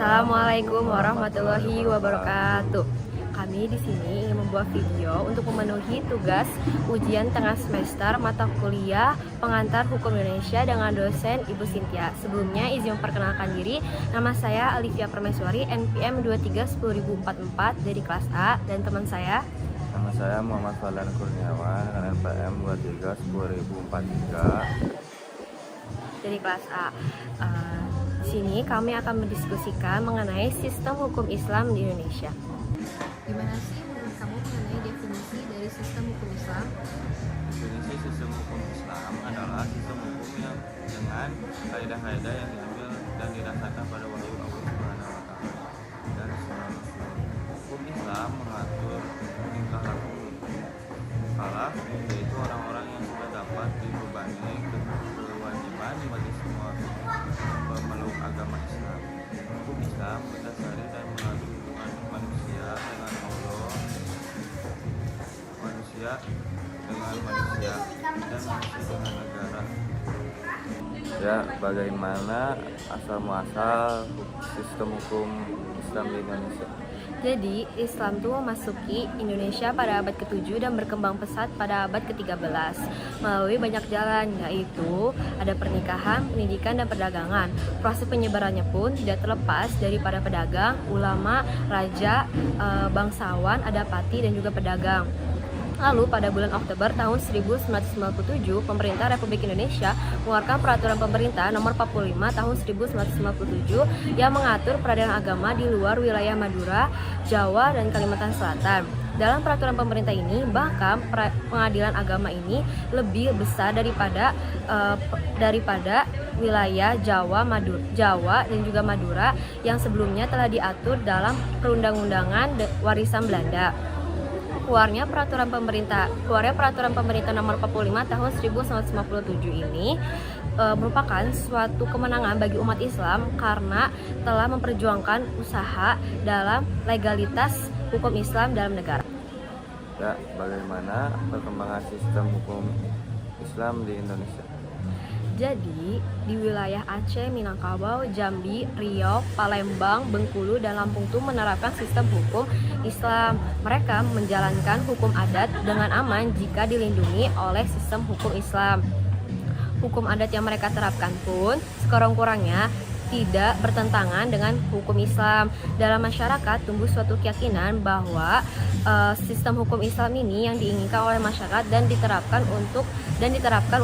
Assalamualaikum warahmatullahi wabarakatuh. Kami di sini ingin membuat video untuk memenuhi tugas ujian tengah semester mata kuliah pengantar hukum Indonesia dengan dosen Ibu Cynthia. Sebelumnya izin memperkenalkan diri, nama saya Alivia Permaiswari, NPM 23 10044 dari kelas A, dan teman saya. Nama saya Muhammad Fadlan Kurniawan dengan NPM 23 1043 dari kelas A. Di sini kami akan mendiskusikan mengenai sistem hukum Islam di Indonesia. Gimana sih menurut kamu mengenai definisi dari sistem hukum Islam? Definisi sistem hukum Islam adalah sistem hukum yang dengan kaidah-kaidah yang diambil dan didasarkan pada wahyu Allah Subhanahu wa Ta'ala dan Sunnah Rasul. Hukum Islam mengatur tingkah laku mukallaf, yaitu orang-orang yang sudah dapat dibebani kewajiban bagi semua pemeluk agama Islam. Hukum Islam berdasari dan mengatur hubungan manusia dengan Allah, manusia dengan manusia, dan manusia dengan negara. Ya, bagaimana asal muasal sistem hukum Islam di Indonesia? Jadi, Islam itu memasuki Indonesia pada abad ke-7 dan berkembang pesat pada abad ke-13 melalui banyak jalan, yaitu ada pernikahan, pendidikan, dan perdagangan. Proses penyebarannya pun tidak terlepas daripada pedagang, ulama, raja, bangsawan, adapati, dan juga pedagang. Lalu pada bulan Oktober tahun 1997, pemerintah Republik Indonesia mengeluarkan peraturan pemerintah nomor 45 tahun 1997 yang mengatur peradilan agama di luar wilayah Madura, Jawa, dan Kalimantan Selatan. Dalam peraturan pemerintah ini, bahkan pengadilan agama ini lebih besar daripada wilayah Jawa, dan juga Madura yang sebelumnya telah diatur dalam perundang-undangan warisan Belanda. Keluarnya peraturan pemerintah nomor 45 tahun 1957 ini merupakan suatu kemenangan bagi umat Islam karena telah memperjuangkan usaha dalam legalitas hukum Islam dalam negara. Ya, bagaimana perkembangan sistem hukum Islam di Indonesia? Jadi, di wilayah Aceh, Minangkabau, Jambi, Riau, Palembang, Bengkulu, dan Lampung itu menerapkan sistem hukum Islam. Mereka menjalankan hukum adat dengan aman jika dilindungi oleh sistem hukum Islam. Hukum adat yang mereka terapkan pun sekurang-kurangnya tidak bertentangan dengan hukum Islam. Dalam masyarakat tumbuh suatu keyakinan bahwa sistem hukum Islam ini yang diinginkan oleh masyarakat dan diterapkan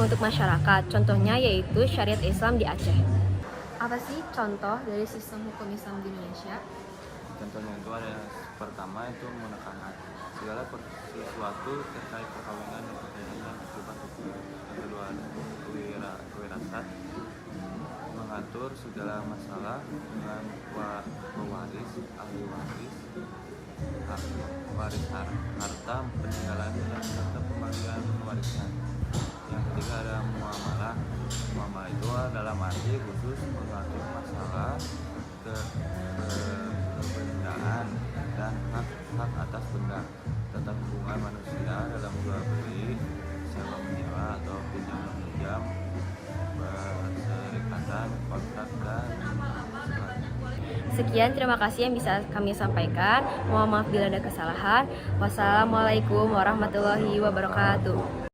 untuk masyarakat. Contohnya yaitu syariat Islam di Aceh. Apa sih contoh dari sistem hukum Islam di Indonesia? Contohnya itu ada pertama itu menekan hati. Segala sesuatu terkait perkawinan dan pernikahan bersifat hukum. Yang kedua ada kewirausahaan, mengatur segala masalah dengan pewaris, ahli waris, waris harta peninggalan dan serta pembagian warisan. Yang ketiga ada muamalah. Muamalah itu dalam arti khusus mengatur masalah kebendaan dan hak atas benda tentang hubungan manusia dalam jual beli, sewa menyewa atau pinjam meminjam, perserikatan, kontrak, dan Sekian, terima kasih yang bisa kami sampaikan. Mohon maaf bila ada kesalahan. Wassalamualaikum warahmatullahi wabarakatuh.